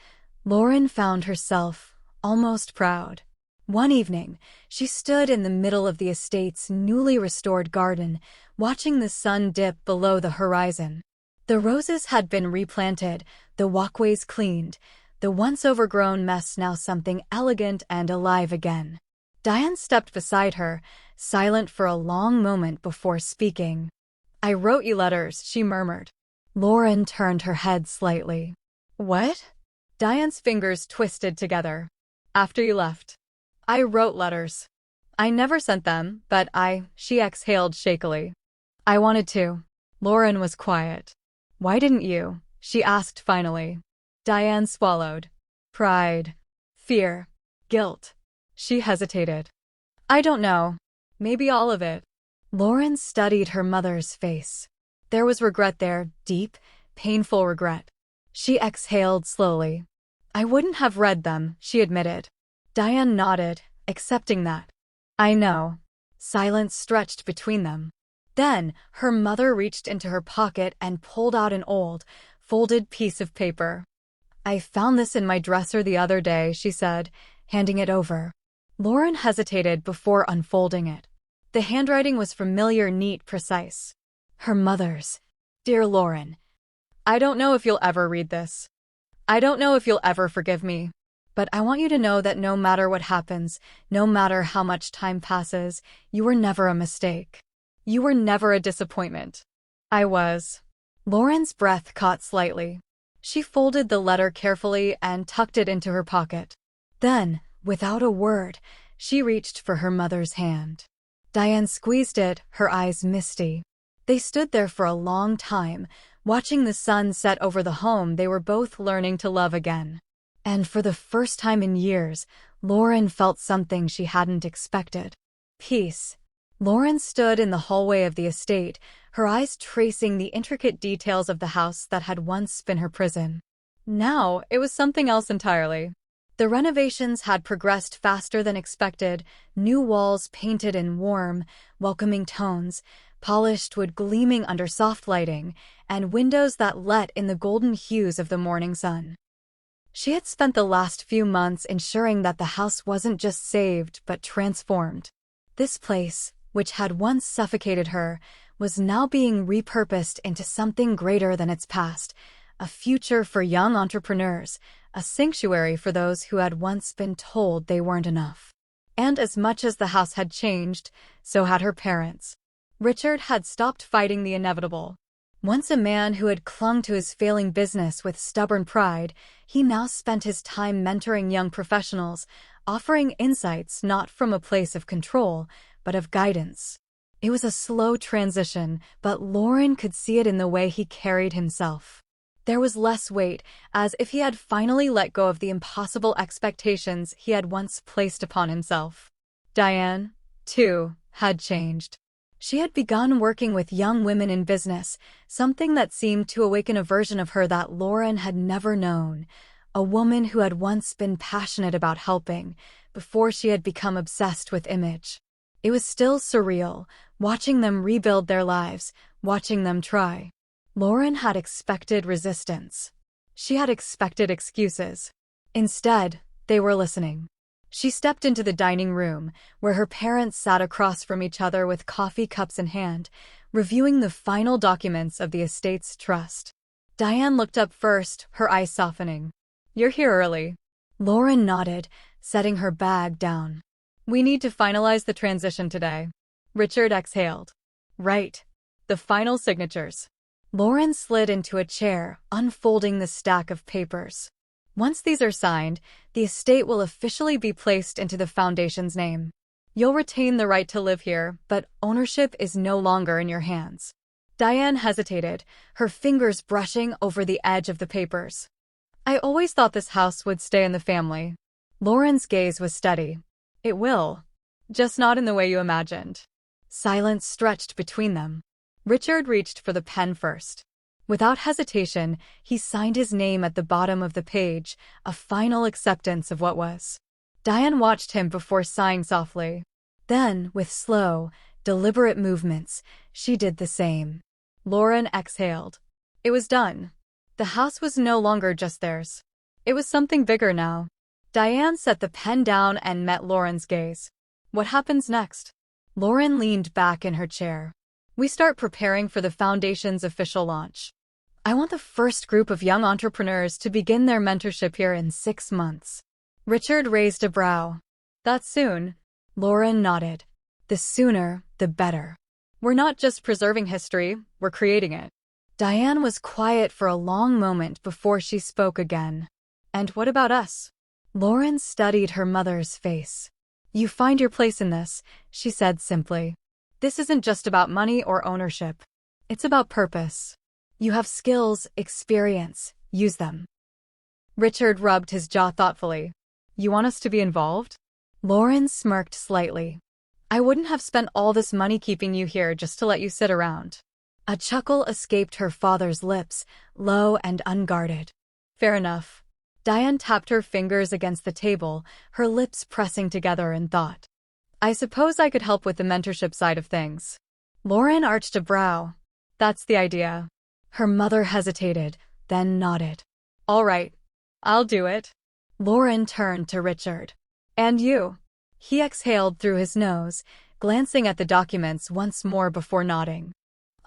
Lauren found herself almost proud. One evening, she stood in the middle of the estate's newly restored garden, watching the sun dip below the horizon. The roses had been replanted, the walkways cleaned, the once overgrown mess now something elegant and alive again. Diane stepped beside her, silent for a long moment before speaking. I wrote you letters, she murmured. Lauren turned her head slightly. What? Diane's fingers twisted together. After you left. I wrote letters. I never sent them, but she exhaled shakily. I wanted to. Lauren was quiet. Why didn't you? She asked finally. Diane swallowed. Pride. Fear. Guilt. She hesitated. I don't know. Maybe all of it. Lauren studied her mother's face. There was regret there, deep, painful regret. She exhaled slowly. I wouldn't have read them, she admitted. Diane nodded, accepting that. I know. Silence stretched between them. Then, her mother reached into her pocket and pulled out an old, folded piece of paper. I found this in my dresser the other day, she said, handing it over. Lauren hesitated before unfolding it. The handwriting was familiar, neat, precise. Her mother's. Dear Lauren, I don't know if you'll ever read this. I don't know if you'll ever forgive me. But I want you to know that no matter what happens, no matter how much time passes, you were never a mistake. You were never a disappointment. I was. Lauren's breath caught slightly. She folded the letter carefully and tucked it into her pocket. Then, without a word, she reached for her mother's hand. Diane squeezed it, her eyes misty. They stood there for a long time, watching the sun set over the home they were both learning to love again. And for the first time in years, Lauren felt something she hadn't expected. Peace. Lauren stood in the hallway of the estate, her eyes tracing the intricate details of the house that had once been her prison. Now, it was something else entirely. The renovations had progressed faster than expected, new walls painted in warm, welcoming tones, polished wood gleaming under soft lighting, and windows that let in the golden hues of the morning sun. She had spent the last few months ensuring that the house wasn't just saved but transformed. This place, which had once suffocated her, was now being repurposed into something greater than its past, a future for young entrepreneurs, a sanctuary for those who had once been told they weren't enough. And as much as the house had changed, so had her parents. Richard had stopped fighting the inevitable. Once a man who had clung to his failing business with stubborn pride, he now spent his time mentoring young professionals, offering insights not from a place of control, but of guidance. It was a slow transition, but Lauren could see it in the way he carried himself. There was less weight, as if he had finally let go of the impossible expectations he had once placed upon himself. Diane, too, had changed. She had begun working with young women in business, something that seemed to awaken a version of her that Lauren had never known, a woman who had once been passionate about helping, before she had become obsessed with image. It was still surreal, watching them rebuild their lives, watching them try. Lauren had expected resistance. She had expected excuses. Instead, they were listening. She stepped into the dining room, where her parents sat across from each other with coffee cups in hand, reviewing the final documents of the estate's trust. Diane looked up first, her eyes softening. "You're here early." Lauren nodded, setting her bag down. "We need to finalize the transition today." Richard exhaled. "Right. The final signatures." Lauren slid into a chair, unfolding the stack of papers. "Once these are signed, the estate will officially be placed into the foundation's name. You'll retain the right to live here, but ownership is no longer in your hands." Diane hesitated, her fingers brushing over the edge of the papers. "I always thought this house would stay in the family." Lauren's gaze was steady. "It will. Just not in the way you imagined." Silence stretched between them. Richard reached for the pen first. Without hesitation, he signed his name at the bottom of the page, a final acceptance of what was. Diane watched him before sighing softly. Then, with slow, deliberate movements, she did the same. Lauren exhaled. It was done. The house was no longer just theirs. It was something bigger now. Diane set the pen down and met Lauren's gaze. "What happens next?" Lauren leaned back in her chair. "We start preparing for the foundation's official launch. I want the first group of young entrepreneurs to begin their mentorship here in 6 months." Richard raised a brow. "That soon?" Lauren nodded. "The sooner, the better. We're not just preserving history, we're creating it." Diane was quiet for a long moment before she spoke again. "And what about us?" Lauren studied her mother's face. "You find your place in this," she said simply. "This isn't just about money or ownership. It's about purpose. You have skills, experience. Use them." Richard rubbed his jaw thoughtfully. "You want us to be involved?" Lauren smirked slightly. "I wouldn't have spent all this money keeping you here just to let you sit around." A chuckle escaped her father's lips, low and unguarded. "Fair enough." Diane tapped her fingers against the table, her lips pressing together in thought. "I suppose I could help with the mentorship side of things." Lauren arched a brow. "That's the idea." Her mother hesitated, then nodded. "All right. I'll do it." Lauren turned to Richard. "And you?" He exhaled through his nose, glancing at the documents once more before nodding.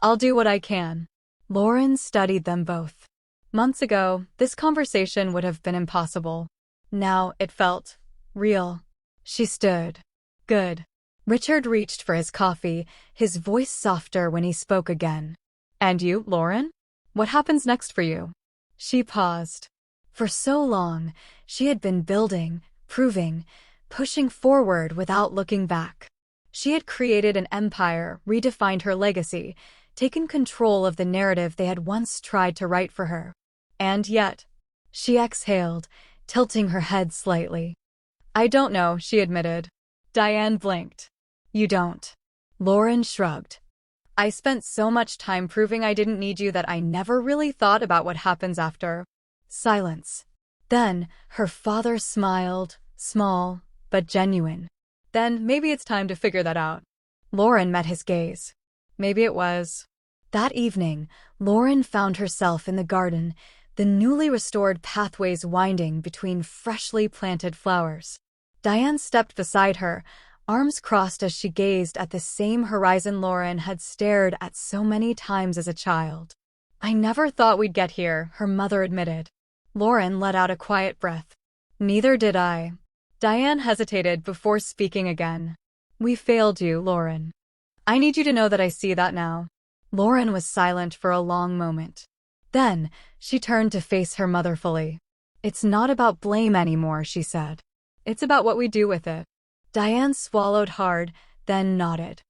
"I'll do what I can." Lauren studied them both. Months ago, this conversation would have been impossible. Now it felt real. She stood. "Good." Richard reached for his coffee, his voice softer when he spoke again. "And you, Lauren? What happens next for you?" She paused. For so long, she had been building, proving, pushing forward without looking back. She had created an empire, redefined her legacy, taken control of the narrative they had once tried to write for her. And yet, she exhaled, tilting her head slightly. "I don't know," she admitted. Diane blinked. "You don't." Lauren shrugged. "I spent so much time proving I didn't need you that I never really thought about what happens after." Silence. Then, her father smiled, small, but genuine. "Then maybe it's time to figure that out." Lauren met his gaze. Maybe it was. That evening, Lauren found herself in the garden, the newly restored pathways winding between freshly planted flowers. Diane stepped beside her, arms crossed as she gazed at the same horizon Lauren had stared at so many times as a child. "I never thought we'd get here," her mother admitted. Lauren let out a quiet breath. "Neither did I." Diane hesitated before speaking again. "We failed you, Lauren. I need you to know that I see that now." Lauren was silent for a long moment. Then, she turned to face her mother fully. "It's not about blame anymore," she said. "It's about what we do with it." Diane swallowed hard, then nodded.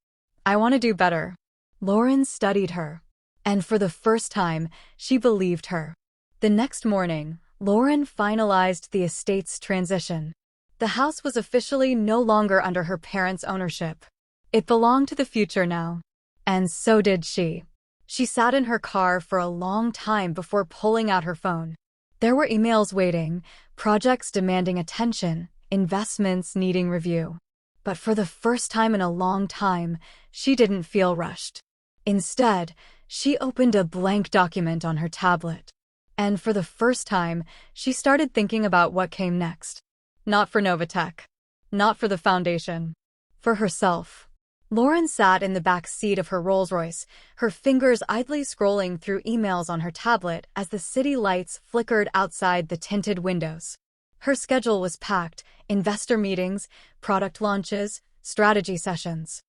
I want to do better. Lauren studied her. And for the first time, she believed her. The next morning, Lauren finalized the estate's transition. The house was officially no longer under her parents' ownership. It belonged to the future now. And so did she. She sat in her car for a long time before pulling out her phone. There were emails waiting, projects demanding attention, investments needing review. But for the first time in a long time, she didn't feel rushed. Instead, she opened a blank document on her tablet. And for the first time, she started thinking about what came next. Not for Novatech. Not for the foundation. For herself. Lauren sat in the back seat of her Rolls-Royce, her fingers idly scrolling through emails on her tablet as the city lights flickered outside the tinted windows. Her schedule was packed: investor meetings, product launches, strategy sessions.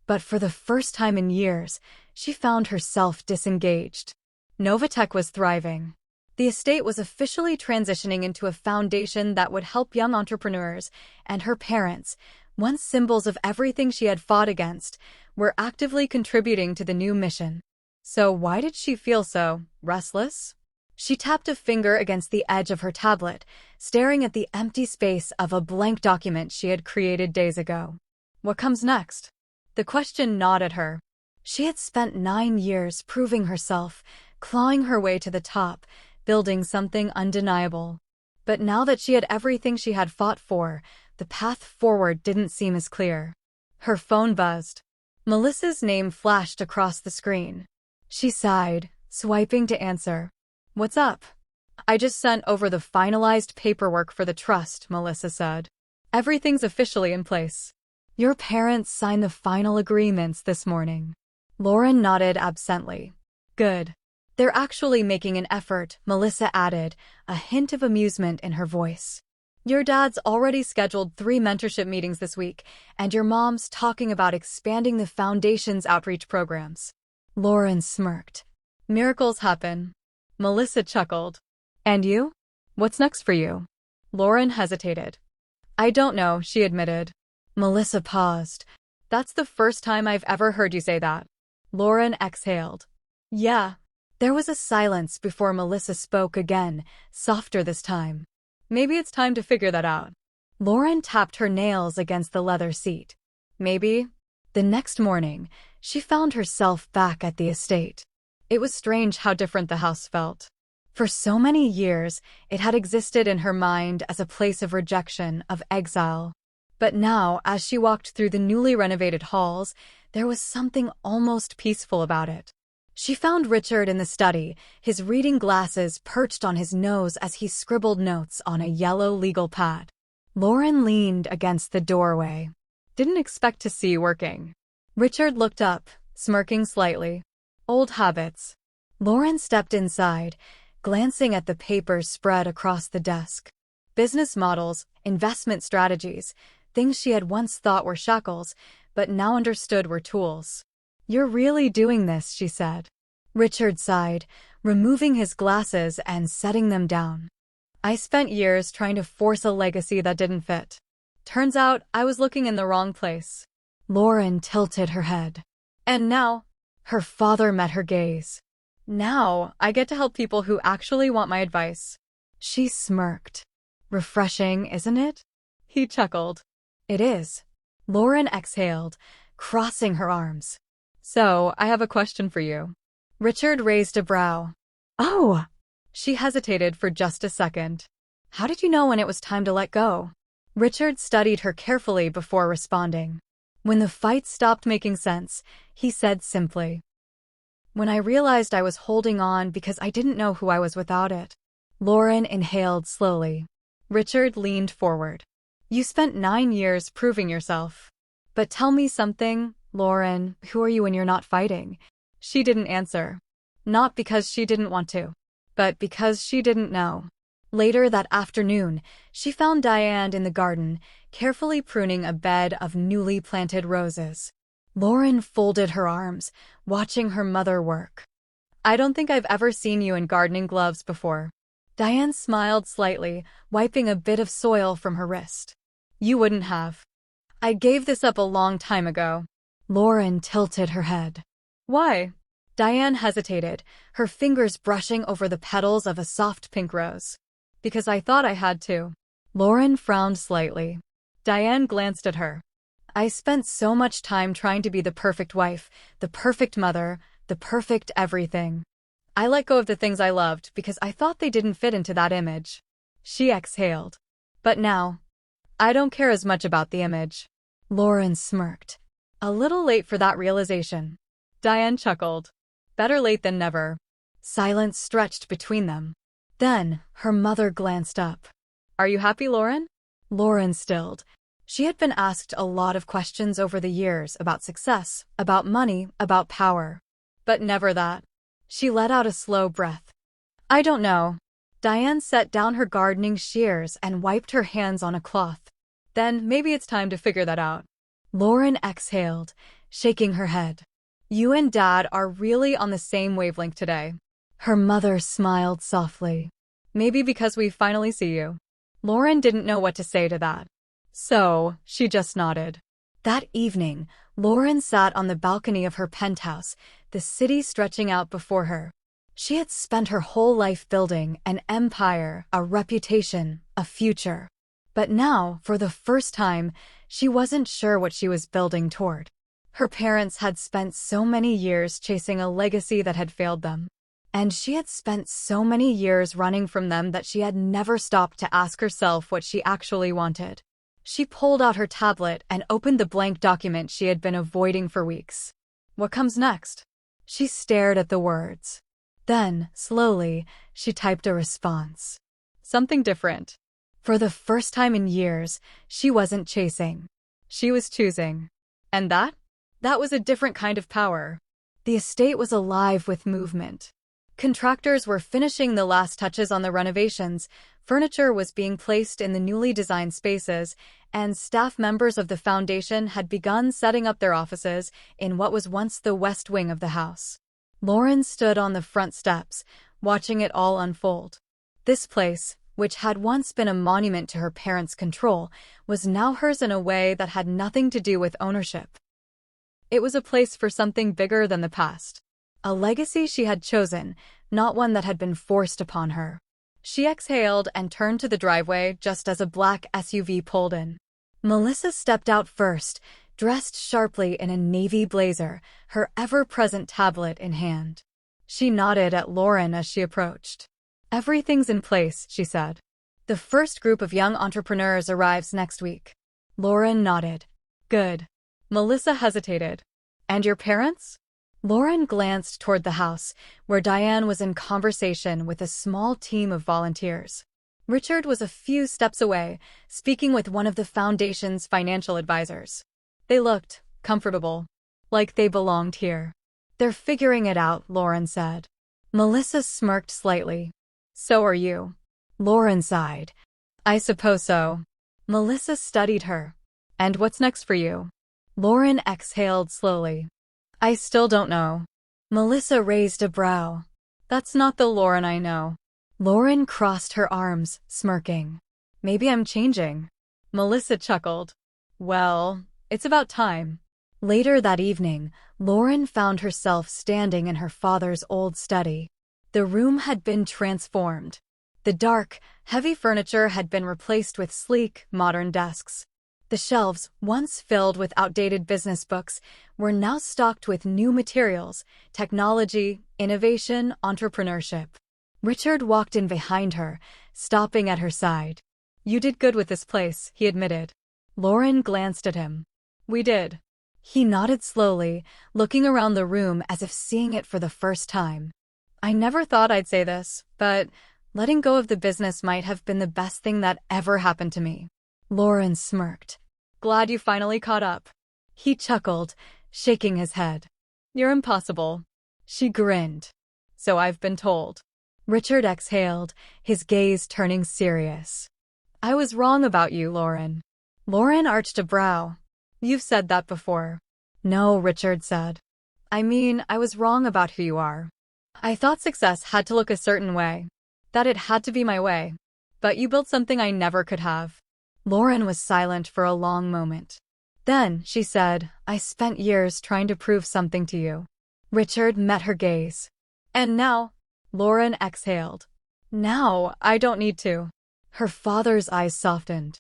But for the first time in years, she found herself disengaged. Novatech was thriving. The estate was officially transitioning into a foundation that would help young entrepreneurs, and her parents, once symbols of everything she had fought against, were actively contributing to the new mission. So why did she feel so restless? She tapped a finger against the edge of her tablet, staring at the empty space of a blank document she had created days ago. What comes next? The question gnawed at her. She had spent 9 years proving herself, clawing her way to the top, building something undeniable. But now that she had everything she had fought for, the path forward didn't seem as clear. Her phone buzzed. Melissa's name flashed across the screen. She sighed, swiping to answer. "What's up?" "I just sent over the finalized paperwork for the trust," Melissa said. "Everything's officially in place. Your parents signed the final agreements this morning." Lauren nodded absently. "Good. They're actually making an effort," Melissa added, a hint of amusement in her voice. "Your dad's already scheduled 3 mentorship meetings this week, and your mom's talking about expanding the foundation's outreach programs." Lauren smirked. "Miracles happen." Melissa chuckled. "And you? What's next for you?" Lauren hesitated. "I don't know," she admitted. Melissa paused. "That's the first time I've ever heard you say that." Lauren exhaled. "Yeah." There was a silence before Melissa spoke again, softer this time. "Maybe it's time to figure that out." Lauren tapped her nails against the leather seat. "Maybe." The next morning, she found herself back at the estate. It was strange how different the house felt. For so many years, it had existed in her mind as a place of rejection, of exile. But now, as she walked through the newly renovated halls, there was something almost peaceful about it. She found Richard in the study, his reading glasses perched on his nose as he scribbled notes on a yellow legal pad. Lauren leaned against the doorway. "Didn't expect to see you working." Richard looked up, smirking slightly. "Old habits." Lauren stepped inside, glancing at the papers spread across the desk. Business models, investment strategies, things she had once thought were shackles, but now understood were tools. "You're really doing this," she said. Richard sighed, removing his glasses and setting them down. "I spent years trying to force a legacy that didn't fit. Turns out I was looking in the wrong place." Lauren tilted her head. "And now?" Her father met her gaze. "Now I get to help people who actually want my advice." She smirked. "Refreshing, isn't it?" He chuckled. "It is." Lauren exhaled, crossing her arms. "So, I have a question for you." Richard raised a brow. "Oh!" She hesitated for just a second. "How did you know when it was time to let go?" Richard studied her carefully before responding. When the fight stopped making sense, he said simply, "When I realized I was holding on because I didn't know who I was without it." Lauren inhaled slowly. Richard leaned forward. "You spent 9 years proving yourself. But tell me something, Lauren, who are you when you're not fighting?" She didn't answer. Not because she didn't want to, but because she didn't know. Later that afternoon, she found Diane in the garden, carefully pruning a bed of newly planted roses. Lauren folded her arms, watching her mother work. "I don't think I've ever seen you in gardening gloves before." Diane smiled slightly, wiping a bit of soil from her wrist. "You wouldn't have." "I gave this up a long time ago." Lauren tilted her head. Why? Diane hesitated, her fingers brushing over the petals of a soft pink rose. Because I thought I had to. Lauren frowned slightly. Diane glanced at her. I spent so much time trying to be the perfect wife, the perfect mother, the perfect everything. I let go of the things I loved because I thought they didn't fit into that image. She exhaled. But now, I don't care as much about the image. Lauren smirked. A little late for that realization. Diane chuckled. Better late than never. Silence stretched between them. Then, her mother glanced up. Are you happy, Lauren? Lauren stilled. She had been asked a lot of questions over the years about success, about money, about power. But never that. She let out a slow breath. I don't know. Diane set down her gardening shears and wiped her hands on a cloth. Then maybe it's time to figure that out. Lauren exhaled, shaking her head. You and Dad are really on the same wavelength today. Her mother smiled softly. Maybe because we finally see you. Lauren didn't know what to say to that. So, she just nodded. That evening, Lauren sat on the balcony of her penthouse, the city stretching out before her. She had spent her whole life building an empire, a reputation, a future. But now, for the first time, she wasn't sure what she was building toward. Her parents had spent so many years chasing a legacy that had failed them. And she had spent so many years running from them that she had never stopped to ask herself what she actually wanted. She pulled out her tablet and opened the blank document she had been avoiding for weeks. What comes next? She stared at the words. Then, slowly, she typed a response. Something different. For the first time in years, she wasn't chasing. She was choosing. And that? That was a different kind of power. The estate was alive with movement. Contractors were finishing the last touches on the renovations, furniture was being placed in the newly designed spaces, and staff members of the foundation had begun setting up their offices in what was once the west wing of the house. Lauren stood on the front steps, watching it all unfold. This place, which had once been a monument to her parents' control, was now hers in a way that had nothing to do with ownership. It was a place for something bigger than the past. A legacy she had chosen, not one that had been forced upon her. She exhaled and turned to the driveway just as a black SUV pulled in. Melissa stepped out first, dressed sharply in a navy blazer, her ever-present tablet in hand. She nodded at Lauren as she approached. Everything's in place, she said. The first group of young entrepreneurs arrives next week. Lauren nodded. Good. Melissa hesitated. And your parents? Lauren glanced toward the house, where Diane was in conversation with a small team of volunteers. Richard was a few steps away, speaking with one of the foundation's financial advisors. They looked comfortable, like they belonged here. They're figuring it out, Lauren said. Melissa smirked slightly. So are you. Lauren sighed. I suppose so. Melissa studied her. And what's next for you? Lauren exhaled slowly. I still don't know. Melissa raised a brow. That's not the Lauren I know. Lauren crossed her arms, smirking. Maybe I'm changing. Melissa chuckled. Well, it's about time. Later that evening, Lauren found herself standing in her father's old study. The room had been transformed. The dark, heavy furniture had been replaced with sleek, modern desks. The shelves, once filled with outdated business books, were now stocked with new materials, technology, innovation, entrepreneurship. Richard walked in behind her, stopping at her side. You did good with this place, he admitted. Lauren glanced at him. We did. He nodded slowly, looking around the room as if seeing it for the first time. I never thought I'd say this, but letting go of the business might have been the best thing that ever happened to me. Lauren smirked. Glad you finally caught up. He chuckled, shaking his head. You're impossible. She grinned. So I've been told. Richard exhaled, his gaze turning serious. I was wrong about you, Lauren. Lauren arched a brow. You've said that before. No, Richard said. I mean, I was wrong about who you are. I thought success had to look a certain way. That it had to be my way. But you built something I never could have. Lauren was silent for a long moment. Then, she said, I spent years trying to prove something to you. Richard met her gaze. And now, Lauren exhaled. Now, I don't need to. Her father's eyes softened.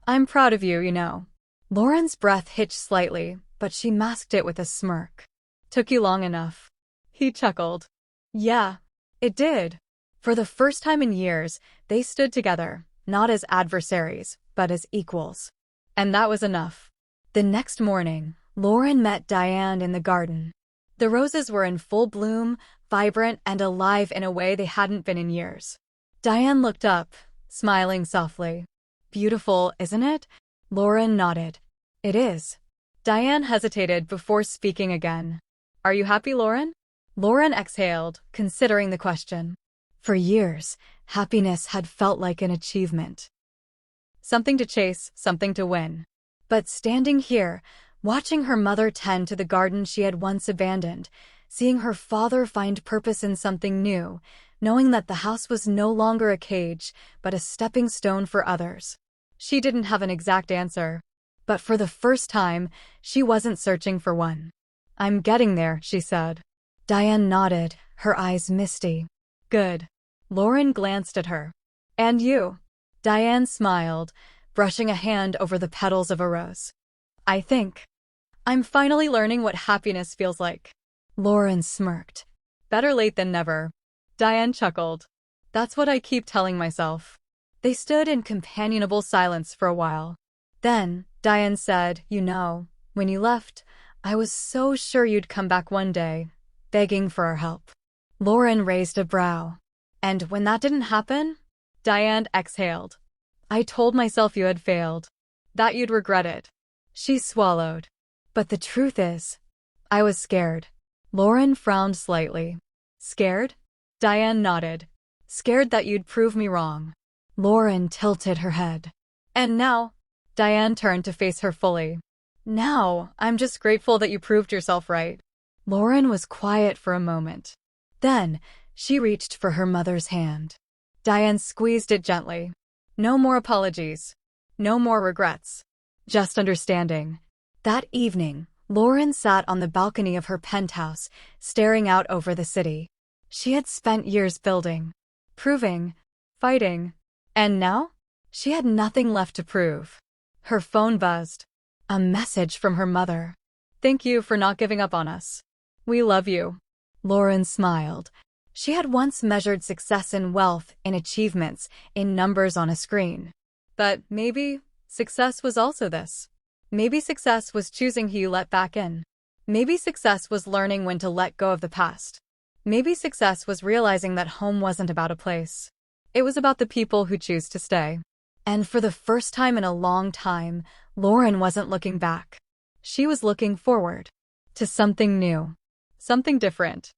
I'm proud of you, you know. Lauren's breath hitched slightly, but she masked it with a smirk. Took you long enough. He chuckled. Yeah, it did. For the first time in years, they stood together, not as adversaries, but as equals. And that was enough. The next morning, Lauren met Diane in the garden. The roses were in full bloom, vibrant and alive in a way they hadn't been in years. Diane looked up, smiling softly. Beautiful, isn't it? Lauren nodded. It is. Diane hesitated before speaking again. Are you happy, Lauren? Lauren exhaled, considering the question. For years, happiness had felt like an achievement. Something to chase, something to win. But standing here, watching her mother tend to the garden she had once abandoned, seeing her father find purpose in something new, knowing that the house was no longer a cage, but a stepping stone for others. She didn't have an exact answer. But for the first time, she wasn't searching for one. I'm getting there, she said. Diane nodded, her eyes misty. Good. Lauren glanced at her. And you? Diane smiled, brushing a hand over the petals of a rose. I think I'm finally learning what happiness feels like. Lauren smirked. Better late than never. Diane chuckled. That's what I keep telling myself. They stood in companionable silence for a while. Then, Diane said, you know, when you left, I was so sure you'd come back one day, begging for our help. Lauren raised a brow. And when that didn't happen? Diane exhaled. I told myself you had failed. That you'd regret it. She swallowed. But the truth is, I was scared. Lauren frowned slightly. Scared? Diane nodded. Scared that you'd prove me wrong. Lauren tilted her head. And now? Diane turned to face her fully. Now, I'm just grateful that you proved yourself right. Lauren was quiet for a moment. Then, she reached for her mother's hand. Diane squeezed it gently. No more apologies. No more regrets. Just understanding. That evening, Lauren sat on the balcony of her penthouse, staring out over the city. She had spent years building, proving, fighting. And now? She had nothing left to prove. Her phone buzzed. A message from her mother. Thank you for not giving up on us. We love you. Lauren smiled. She had once measured success in wealth, in achievements, in numbers on a screen. But maybe success was also this. Maybe success was choosing who you let back in. Maybe success was learning when to let go of the past. Maybe success was realizing that home wasn't about a place. It was about the people who choose to stay. And for the first time in a long time, Lauren wasn't looking back. She was looking forward. To something new. Something different.